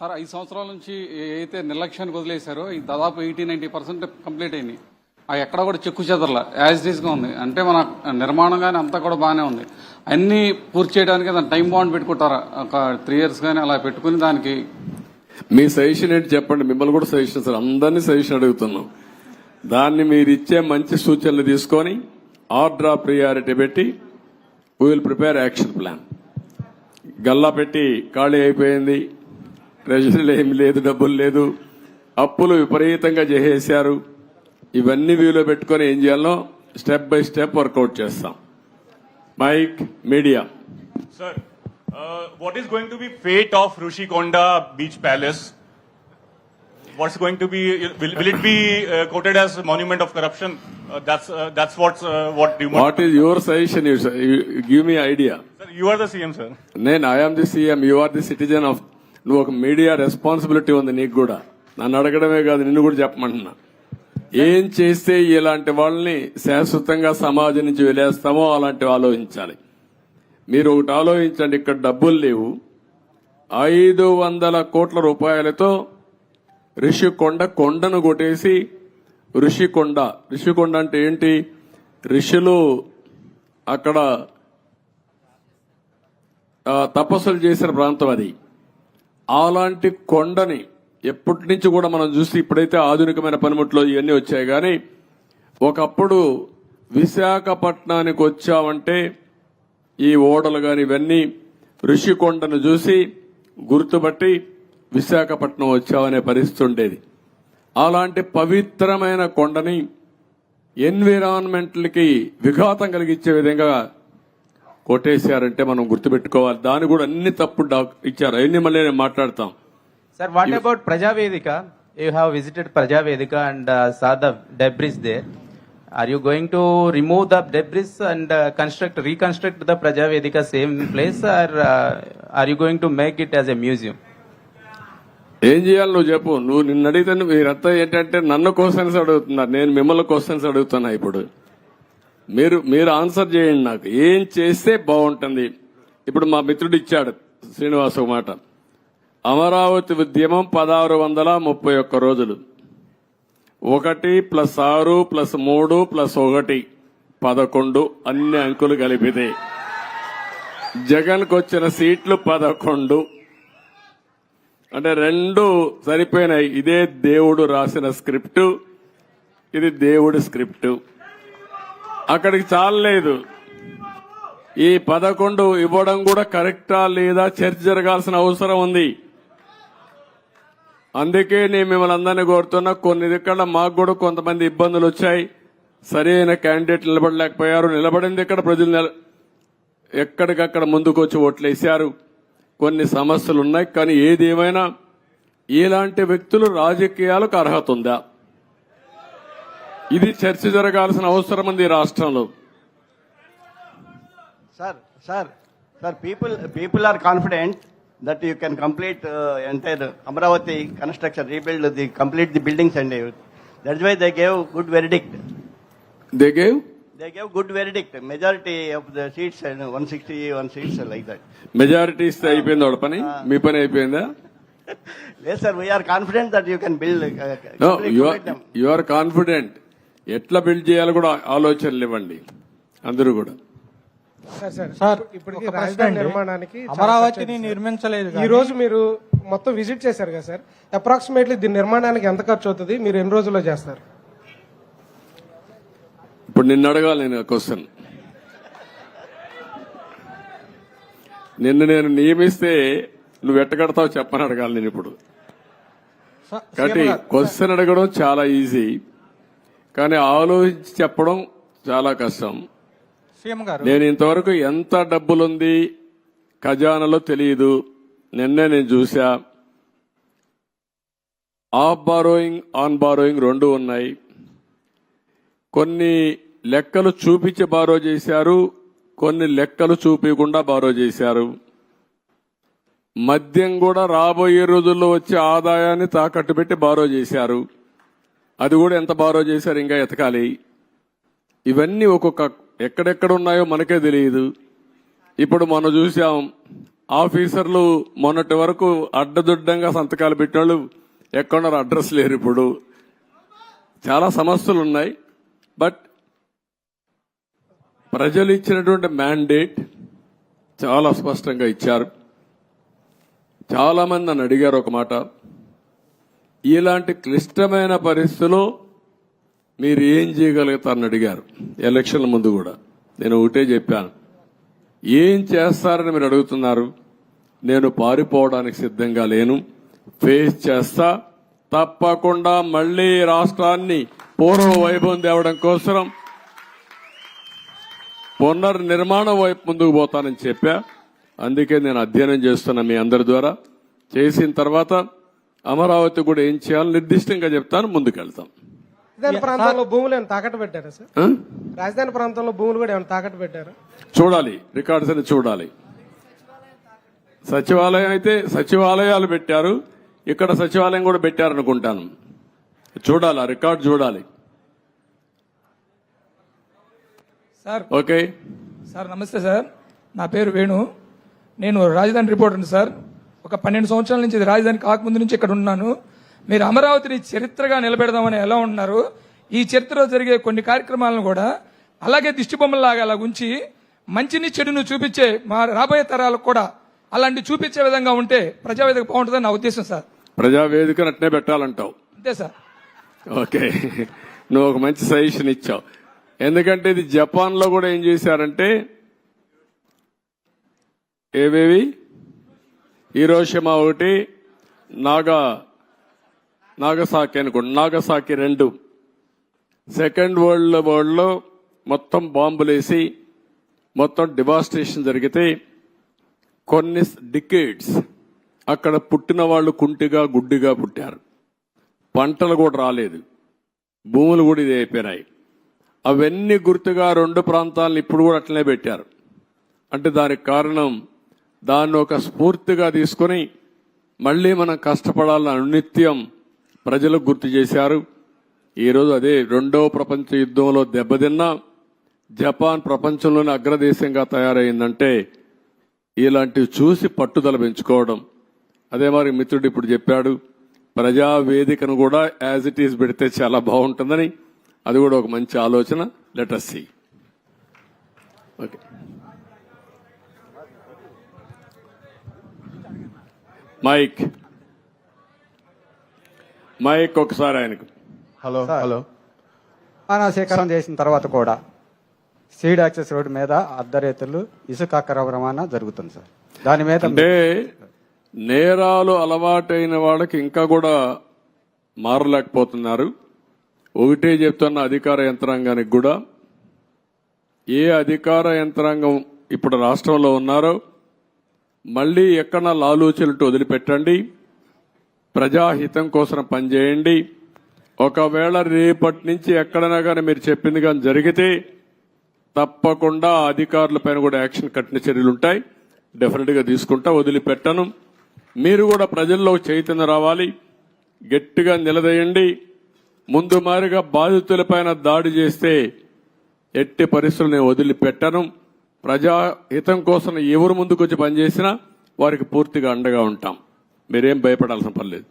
Sir 5 సంవత్సరాల నుంచి ఏదైతే నిర్లక్ష్యానికి వదిలేశారో ఈ దాదాపు 80-90% కంప్లీట్ అయింది. అవి ఎక్కడ కూడా చెక్కు చెదరల యాజ్ గా ఉంది. అంటే మన నిర్మాణం కానీ అంతా కూడా బాగానే ఉంది. అన్ని పూర్తి చేయడానికి దాని టైం బాండ్ పెట్టుకుంటారా? ఒక 3 years కానీ అలా పెట్టుకుని దానికి మీ సజెషన్ ఏంటి చెప్పండి. మిమ్మల్ని కూడా సజెషన్ సార్, అందరినీ సజెషన్ అడుగుతున్నాం. దాన్ని మీరు ఇచ్చే మంచి సూచనలు తీసుకొని ఆర్డర్ ఆఫ్ ప్రియారిటీ పెట్టి we will prepare action plan. Galla పెట్టి ఖాళీ అయిపోయింది, ట్రెజరీలో ఏమి లేదు, డబ్బులు లేదు, అప్పులు విపరీతంగా చేసేశారు. ఇవన్నీ వ్యూలో పెట్టుకొని ఏం చేయాలో స్టెప్ బై స్టెప్ వర్కౌట్ చేస్తాం. Mic media Sir, what is going to be fate of Rushikonda Beach Palace? What's going to be? Will it be quoted as a monument of corruption? That's what you. What is your suggestion? You give me idea. Sir, you are the CM, sir. I am the CM. You are the citizen of. నువ్వు ఒక media responsibility ఉంది నీకు కూడా. నన్ను అడగడమే కాదు, నిన్ను కూడా చెప్పమంటున్నా. ఏం చేస్తే ఇలాంటి వాళ్ళని శాశ్వతంగా సమాజం నుంచి వెలేస్తామో అలాంటివి ఆలోచించాలి. మీరు ఒకటి ఆలోచించండి, ఇక్కడ డబ్బులు లేవు. 500 కోట్ల రూపాయలతో రిషికొండ కొండను కొట్టేసి రిషికొండ అంటే ఏంటి? ఋషులు అక్కడ తపస్సులు చేసిన ప్రాంతం అది. అలాంటి కొండని ఎప్పటి నుంచి కూడా మనం చూసి ఇప్పుడైతే ఆధునికమైన పనిముట్లు ఇవన్నీ వచ్చాయి, కానీ ఒకప్పుడు విశాఖపట్నానికి వచ్చామంటే ఈ ఓడలు కాని ఇవన్నీ ఋషికొండను చూసి గుర్తుపట్టి విశాఖపట్నం వచ్చామనే పరిస్థితి ఉండేది. అలాంటి పవిత్రమైన కొండని ఎన్విరాన్మెంట్లకి విఘాతం కలిగించే విధంగా కొట్టేశారంటే మనం గుర్తుపెట్టుకోవాలి. దాని కూడా అన్ని తప్పుడు ఇచ్చారు. అవన్నీ మళ్ళీ నేను మాట్లాడతాం. Sir, what about Prajavedika? You have visited Prajavedika and saw the debris there. Are you going to remove the debris and reconstruct the Prajavedika same place, or are you going to make it as a museum? ఏం చేయాలి నువ్వు చెప్పు. నువ్వు నిన్ను అడిగితే మీరంతా ఏంటంటే నన్ను క్వశ్చన్స్ అడుగుతున్నారు, నేను మిమ్మల్ని క్వశ్చన్స్ అడుగుతున్నా. ఇప్పుడు మీరు ఆన్సర్ చేయండి. నాకు ఏం చేస్తే బాగుంటుంది. ఇప్పుడు మా మిత్రుడు ఇచ్చాడు శ్రీనివాస్ ఒక మాట. అమరావతి ఉద్యమం 1631 రోజులు. 1 + 6 + 3 + 1 11 అన్ని అంకులు కలిపితే జగన్కు వచ్చిన సీట్లు 11. అంటే 2 సరిపోయినాయి. ఇదే దేవుడు రాసిన స్క్రిప్టు, ఇది దేవుడి స్క్రిప్టు. అక్కడికి చాలలేదు. ఈ 11 ఇవ్వడం కూడా కరెక్టా లేదా చర్చ జరగాల్సిన అవసరం ఉంది. అందుకే నేను మిమ్మల్ని అందరినీ కోరుతున్నా. కొన్ని ఇక్కడ మాకు కూడా కొంతమంది ఇబ్బందులు వచ్చాయి. సరైన క్యాండిడేట్ నిలబడలేకపోయారు. నిలబడింది ఇక్కడ ప్రజలు ఎక్కడికక్కడ ముందుకు వచ్చి ఓట్లేశారు. కొన్ని సమస్యలు ఉన్నాయి. కానీ ఏది ఏమైనా ఇలాంటి వ్యక్తులు రాజకీయాలకు అర్హత ఉందా? ఇది చర్చ జరగాల్సిన అవసరం ఉంది రాష్ట్రంలో. Sir, people are confident that you can complete entire Amravati construction, complete the buildings and everything. That's why they gave good verdict. They gave good verdict. Majority of the seats and 161 seats like that. Majority ఇస్తే అయిపోయింది వాళ్ళ పని. మీ పని అయిపోయిందా? Yes, sir. We are confident that you can build. No, you are confident. ఎట్లా build చేయాలో కూడా ఆలోచనలు ఇవ్వండి అందరూ కూడా. సార్ ఇప్పటికీ రాజధాని నిర్మాణానికి అమరావతిని నిర్మించలేదు. ఈ రోజు మీరు మొత్తం విజిట్ చేశారు కదా సార్, అప్రాక్సిమేట్లీ దీని నిర్మాణానికి ఎంత ఖర్చు అవుతుంది? మీరు ఎన్ని రోజుల్లో చేస్తారు? ఇప్పుడు నిన్ను అడగాలి నేను క్వశ్చన్. నేను నియమిస్తే నువ్వు ఎట్టగడతావు చెప్పని అడగాలి నేను ఇప్పుడు. కాబట్టి క్వశ్చన్ అడగడం చాలా ఈజీ, కానీ ఆలోచించి చెప్పడం చాలా కష్టం. నేను ఇంతవరకు ఎంత డబ్బులుంది ఖజానాలో తెలియదు. నిన్నే నేను చూసా. ఆఫ్ బారోయింగ్, ఆన్ బారోయింగ్ 2 ఉన్నాయి. కొన్ని లెక్కలు చూపించి బారో చేశారు, కొన్ని లెక్కలు చూపించకుండా బారో చేశారు. మద్యం కూడా రాబోయే రోజుల్లో వచ్చే ఆదాయాన్ని తాకట్టు పెట్టి బారో చేశారు. అది కూడా ఎంత బారో చేశారు ఇంకా ఎతకాలి. ఇవన్నీ ఒక్కొక్క ఎక్కడెక్కడ ఉన్నాయో మనకే తెలియదు. ఇప్పుడు మనం చూసాం ఆఫీసర్లు మొన్నటి వరకు అడ్డదుడ్డంగా సంతకాలు పెట్టేవాళ్ళు ఎక్కడున్నారు అడ్రస్ లేరు. ఇప్పుడు చాలా సమస్యలు ఉన్నాయి. బట్ ప్రజలు ఇచ్చినటువంటి మ్యాండేట్ చాలా స్పష్టంగా ఇచ్చారు. చాలా మంది నన్ను అడిగారు ఒక మాట, ఇలాంటి క్లిష్టమైన పరిస్థితుల్లో మీరు ఏం చేయగలుగుతారని అడిగారు. ఎలక్షన్ల ముందు కూడా నేను ఒకటే చెప్పాను, ఏం చేస్తారని మీరు అడుగుతున్నారు. నేను పారిపోవడానికి సిద్ధంగా లేను, ఫేస్ చేస్తా. తప్పకుండా మళ్లీ రాష్ట్రాన్ని పూర్వ వైభవం తేవడం కోసం పునర్నిర్మాణం వైపు ముందుకు పోతానని చెప్పా. అందుకే నేను అధ్యయనం చేస్తున్నా మీ అందరి ద్వారా. చేసిన తర్వాత అమరావతి కూడా ఏం చేయాలో నిర్దిష్టంగా చెప్తాను, ముందుకెళ్తాం. రాజధాని ప్రాంతంలో భూములు ఏమైనా తాకట్టు పెట్టారా సార్? రాజధాని ప్రాంతంలో భూములు కూడా ఏమైనా తాకట్టు పెట్టారా? చూడాలి, రికార్డ్స్ అని చూడాలి. సచివాలయం అయితే సచివాలయాలు పెట్టారు, ఇక్కడ సచివాలయం కూడా పెట్టారనుకుంటాను. చూడాలి, ఆ రికార్డు చూడాలి. సార్ ఓకే సార్ నమస్తే సార్, నా పేరు వేణు, నేను రాజధాని రిపోర్టర్ని సార్. ఒక 12 సంవత్సరాల నుంచి ఇది రాజధాని కాకముందు నుంచి ఇక్కడ ఉన్నాను. మీరు అమరావతిని చరిత్రగా నిలబెడదామని ఎలా ఉన్నారు, ఈ చరిత్రలో జరిగే కొన్ని కార్యక్రమాలను కూడా అలాగే దిష్టిబొమ్మలాగా అలా ఉంచి మంచిని చెడును చూపించే మా రాబోయే తరాలకు కూడా అలాంటి చూపించే విధంగా ఉంటే ప్రజావేదిక బాగుంటుందని నా ఉద్దేశం సార్. ప్రజావేదికను అట్నే పెట్టాలంటావు. అంతే సార్. ఓకే, నువ్వు ఒక మంచి సజెషన్ ఇచ్చావు. ఎందుకంటే ఇది జపాన్ లో కూడా ఏం చేశారంటే, ఏవేవి హీరోషిమా ఒకటి, నాగసాకి అనుకోండి, నాగసాకి 2 సెకండ్ వరల్డ్ వార్లో మొత్తం బాంబులేసి మొత్తం డివాస్టేషన్ జరిగితే కొన్ని డికేడ్స్ అక్కడ పుట్టిన వాళ్ళు కుంటిగా గుడ్డిగా పుట్టారు. పంటలు కూడా రాలేదు, భూములు కూడా ఇది అయిపోయినాయి. అవన్నీ గుర్తుగా 2 ప్రాంతాలను ఇప్పుడు కూడా అట్లనే పెట్టారు. అంటే దానికి కారణం దాన్ని ఒక స్ఫూర్తిగా తీసుకుని మళ్లీ మనం కష్టపడాలని అనునిత్యం ప్రజలకు గుర్తు చేశారు. ఈరోజు అదే 2వ ప్రపంచ యుద్ధంలో దెబ్బతిన్న జపాన్ ప్రపంచంలోనే అగ్రదేశంగా తయారైందంటే ఇలాంటివి చూసి పట్టుదల పెంచుకోవడం. అదే మరి మిత్రుడు ఇప్పుడు చెప్పాడు, ప్రజావేదికను కూడా యాజ్ ఇట్ ఈస్ పెడితే చాలా బాగుంటుందని. అది కూడా ఒక మంచి ఆలోచన. Let us see. Okay, mic ఒకసారి ఆయనకు. హలో సేకరణ చేసిన తర్వాత కూడా సీడ్ యాక్సెస్ రోడ్డు మీద అర్ధరేతులు ఇసుక అక్రమ రవాణా జరుగుతుంది సార్. దాని మీద అంటే నేరాలు అలవాటైన వాళ్ళకి ఇంకా కూడా మారలేకపోతున్నారు. ఒకటే చెప్తున్న అధికార యంత్రాంగానికి కూడా, ఏ అధికార యంత్రాంగం ఇప్పుడు రాష్ట్రంలో ఉన్నారో మళ్లీ ఎక్కడ లాలూచలతో వదిలిపెట్టండి, ప్రజాహితం కోసం పనిచేయండి. ఒకవేళ రేపటి నుంచి ఎక్కడైనా కానీ మీరు చెప్పింది కానీ జరిగితే తప్పకుండా అధికారులపైన కూడా యాక్షన్ కఠిన చర్యలు ఉంటాయి. డెఫినెట్ గా తీసుకుంటా, వదిలిపెట్టను. మీరు కూడా ప్రజల్లో చైతన్యం రావాలి, గట్టిగా నిలదీయండి. ముందు మారిగా బాధితులపైన దాడి చేస్తే ఎట్టి పరిస్థితులు నేను వదిలిపెట్టను. ప్రజాహితం కోసం ఎవరు ముందుకొచ్చి పనిచేసినా వారికి పూర్తిగా అండగా ఉంటాం. మీరేం భయపడాల్సిన పని లేదు.